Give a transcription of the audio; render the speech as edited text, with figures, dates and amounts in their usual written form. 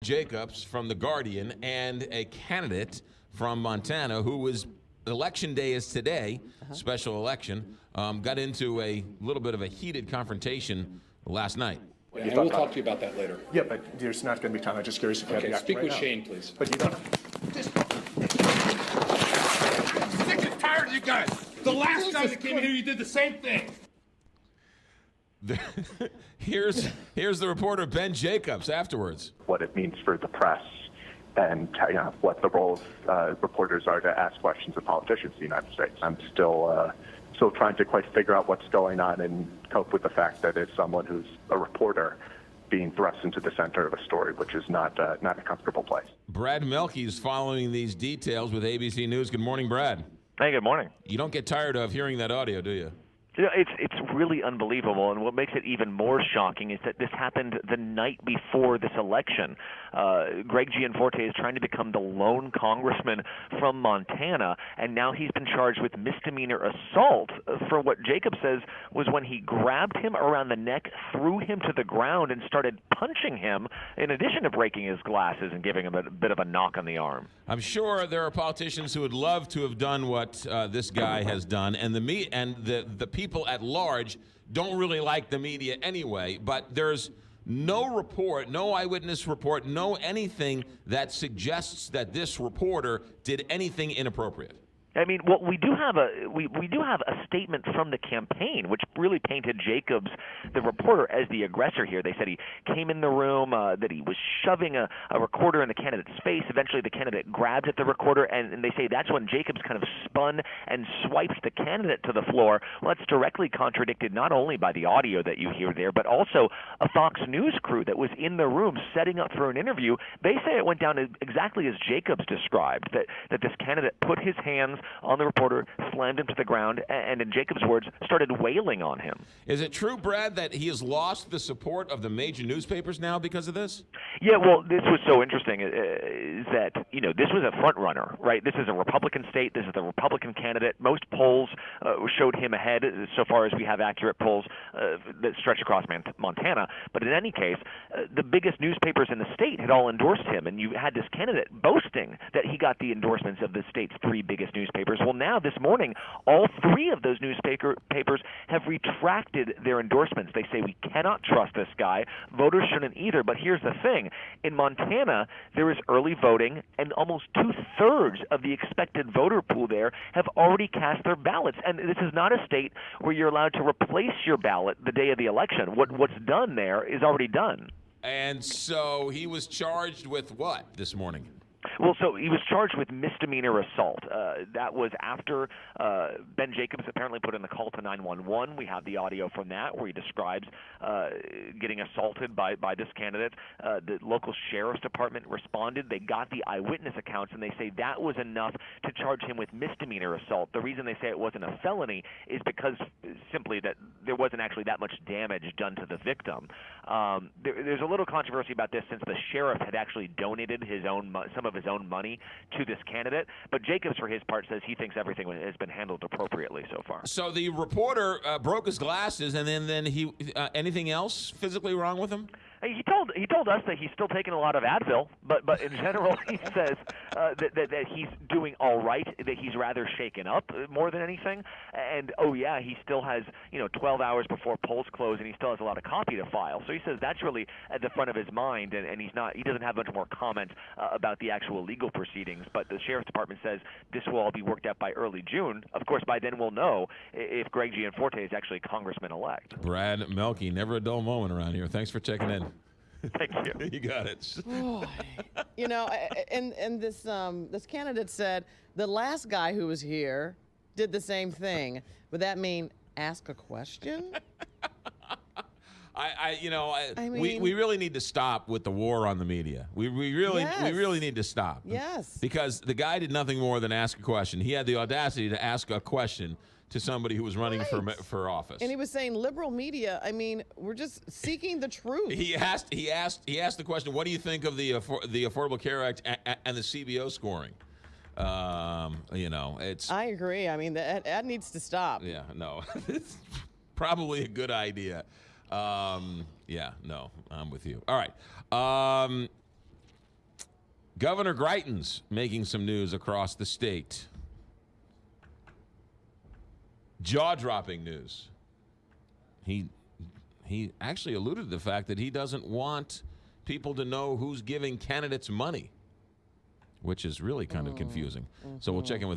Jacobs from The Guardian and a candidate from Montana who was election day is today, special election, got into a little bit of a heated confrontation last night. And we'll talk to you about that later. Yeah, but there's not going to be time. I'm just curious if you have the Speak right with now. Shane, please. But you don't. Sick and tired of you guys. The last time that came here, you did the same thing. Here's the reporter Ben Jacobs afterwards. What it means for the press and what the role of reporters are to ask questions of politicians in the United States. I'm still trying to quite figure out what's going on and cope with the fact that it's someone who's a reporter being thrust into the center of a story, which is not a comfortable place. Brad Melke's following these details with ABC News. Good morning, Brad. Hey, good morning. You don't get tired of hearing that audio, do you? You know, it's really unbelievable, and what makes it even more shocking is that this happened the night before this election. Greg Gianforte is trying to become the lone congressman from Montana, and now he's been charged with misdemeanor assault for what Jacob says was when he grabbed him around the neck, threw him to the ground, and started punching him, in addition to breaking his glasses and giving him a bit of a knock on the arm. I'm sure there are politicians who would love to have done what this guy has done, and the people at large don't really like the media anyway, but there's no report, no eyewitness report, no anything that suggests that this reporter did anything inappropriate. I mean, well, we do have a statement from the campaign, which really painted Jacobs, the reporter, as the aggressor here. They said he came in the room, that he was shoving a recorder in the candidate's face. Eventually, the candidate grabbed at the recorder, and they say that's when Jacobs kind of spun and swiped the candidate to the floor. Well, that's directly contradicted not only by the audio that you hear there, but also a Fox News crew that was in the room setting up for an interview. They say it went down exactly as Jacobs described, that this candidate put his hands on the reporter, slammed him to the ground, and in Jacobs' words, started wailing on him. Is it true, Brad, that he has lost the support of the major newspapers now because of this? Yeah, well, this was so interesting is that, this was a front runner, right? This is a Republican state. This is the Republican candidate. Most polls showed him ahead so far as we have accurate polls that stretch across Montana. But in any case, the biggest newspapers in the state had all endorsed him, and you had this candidate boasting that he got the endorsements of the state's three biggest newspapers. Well, now this morning, all three of those newspapers have retracted their endorsements. They say we cannot trust this guy. Voters shouldn't either. But here's the thing. In Montana, there is early voting, and almost two-thirds of the expected voter pool there have already cast their ballots. And this is not a state where you're allowed to replace your ballot the day of the election. What's done there is already done. And so he was charged with what this morning? Well, so he was charged with misdemeanor assault. That was after Ben Jacobs apparently put in the call to 911. We have the audio from that where he describes getting assaulted by this candidate. The local sheriff's department responded. They got the eyewitness accounts, and they say that was enough to charge him with misdemeanor assault. The reason they say it wasn't a felony is because simply that there wasn't actually that much damage done to the victim. There's a little controversy about this since the sheriff had actually donated some of his own money to this candidate, but Jacobs, for his part, says he thinks everything has been handled appropriately so far. So the reporter broke his glasses, and then he anything else physically wrong with him? He told us that he's still taking a lot of Advil, but in general he says that he's doing all right, that he's rather shaken up more than anything, and he still has 12 hours before polls close, and he still has a lot of copy to file. So he says that's really at the front of his mind, and he doesn't have much more comment about the actual legal proceedings. But the sheriff's department says this will all be worked out by early June. Of course, by then we'll know if Greg Gianforte is actually Congressman-elect. Brad Melke, never a dull moment around here. Thanks for checking in. Thank you. You got it. Boy. And this candidate said the last guy who was here did the same thing. Would that mean ask a question? We really need to stop with the war on the media. We really need to stop. Yes. Because the guy did nothing more than ask a question. He had the audacity to ask a question to somebody who was running for office. And he was saying liberal media, we're just seeking the truth. He asked the question, what do you think of the Affordable Care Act and the CBO scoring? It's. I agree. That needs to stop. Yeah, no. It's probably a good idea. I'm with you. All right. Governor Greitens making some news across the state. Jaw-dropping news. He actually alluded to the fact that he doesn't want people to know who's giving candidates money, which is really kind of confusing. So we'll check in with that.